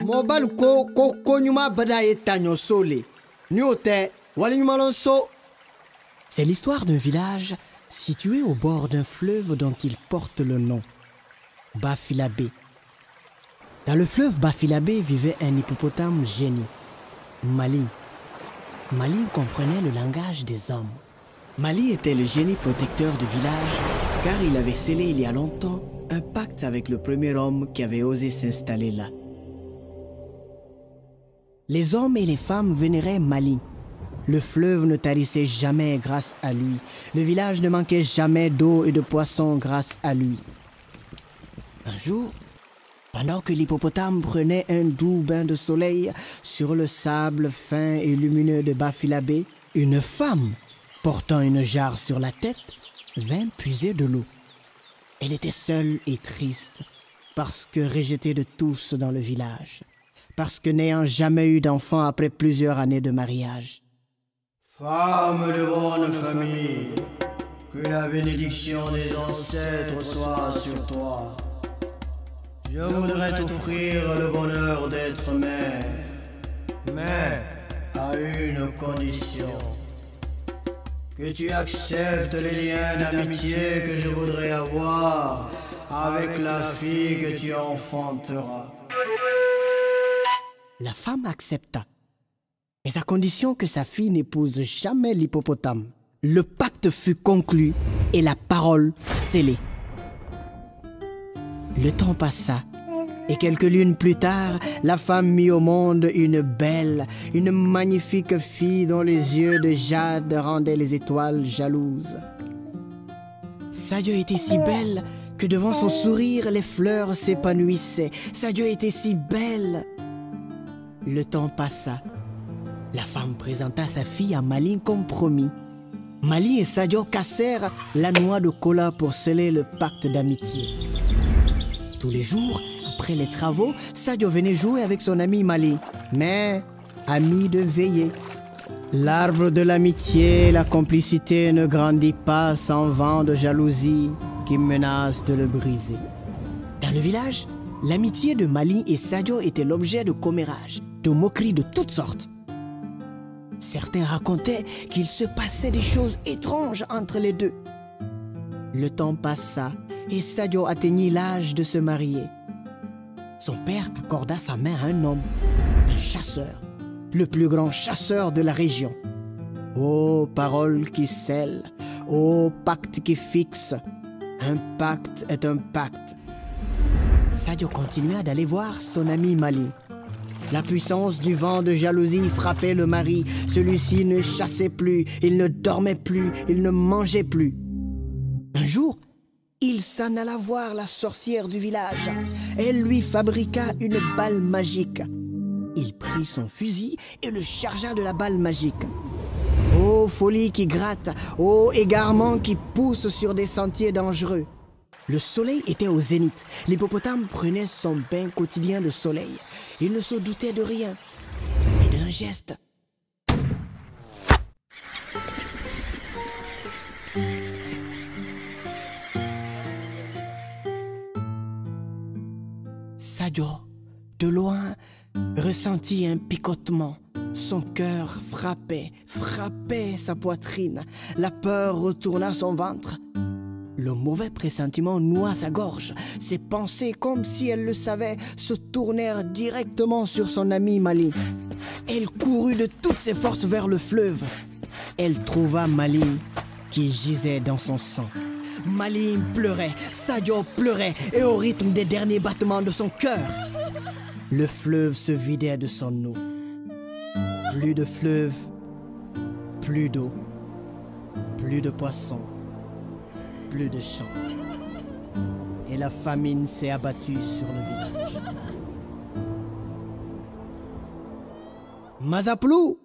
Mobile ko nyuma bada ye tanyo sole. Ni ote, wali nyuma lonso. C'est l'histoire d'un village situé au bord d'un fleuve dont il porte le nom, Bafilabé. Dans le fleuve Bafilabé vivait un hippopotame génie, Mali. Mali comprenait le langage des hommes. Mali était le génie protecteur du village car il avait scellé il y a longtemps un pacte avec le premier homme qui avait osé s'installer là. Les hommes et les femmes vénéraient Mali. Le fleuve ne tarissait jamais grâce à lui. Le village ne manquait jamais d'eau et de poissons grâce à lui. Un jour, pendant que l'hippopotame prenait un doux bain de soleil sur le sable fin et lumineux de Bafilabé, une femme, portant une jarre sur la tête, vint puiser de l'eau. Elle était seule et triste, parce que rejetée de tous dans le village, parce que n'ayant jamais eu d'enfant après plusieurs années de mariage. Femme de bonne famille, que la bénédiction des ancêtres soit sur toi. Je voudrais t'offrir le bonheur d'être mère, mais à une condition. Que tu acceptes les liens d'amitié que je voudrais avoir avec la fille que tu enfanteras. La femme accepta, mais à condition que sa fille n'épouse jamais l'hippopotame. Le pacte fut conclu et la parole scellée. Le temps passa, et quelques lunes plus tard, la femme mit au monde une belle, une magnifique fille dont les yeux de jade rendaient les étoiles jalouses. Sadio était si belle que devant son sourire, les fleurs s'épanouissaient. Sadio était si belle. Le temps passa. La femme présenta sa fille à Mali comme promis. Mali et Sadio cassèrent la noix de cola pour sceller le pacte d'amitié. Tous les jours, après les travaux, Sadio venait jouer avec son ami Mali, mais ami de veillée. L'arbre de l'amitié et la complicité ne grandit pas sans vent de jalousie qui menace de le briser. Dans le village, l'amitié de Mali et Sadio était l'objet de commérages, de moqueries de toutes sortes. Certains racontaient qu'il se passait des choses étranges entre les deux. Le temps passa et Sadio atteignit l'âge de se marier. Son père accorda sa main à un homme, un chasseur, le plus grand chasseur de la région. Ô parole qui scelle, ô pacte qui fixe, un pacte est un pacte. Sadio continua d'aller voir son ami Mali. La puissance du vent de jalousie frappait le mari. Celui-ci ne chassait plus, il ne dormait plus, il ne mangeait plus. Un jour, il s'en alla voir la sorcière du village. Elle lui fabriqua une balle magique. Il prit son fusil et le chargea de la balle magique. Ô folie qui gratte, ô égarement qui pousse sur des sentiers dangereux. Le soleil était au zénith. L'hippopotame prenait son bain quotidien de soleil. Il ne se doutait de rien, mais d'un geste. Sadio, de loin, ressentit un picotement. Son cœur frappait sa poitrine. La peur retourna son ventre. Le mauvais pressentiment noua sa gorge. Ses pensées, comme si elle le savait, se tournèrent directement sur son ami Mali. Elle courut de toutes ses forces vers le fleuve. Elle trouva Mali qui gisait dans son sang. Mali pleurait, Sadio pleurait, et au rythme des derniers battements de son cœur, le fleuve se vidait de son eau. Plus de fleuve, plus d'eau, plus de poissons, plus de champs. Et la famine s'est abattue sur le village. Mazaplou!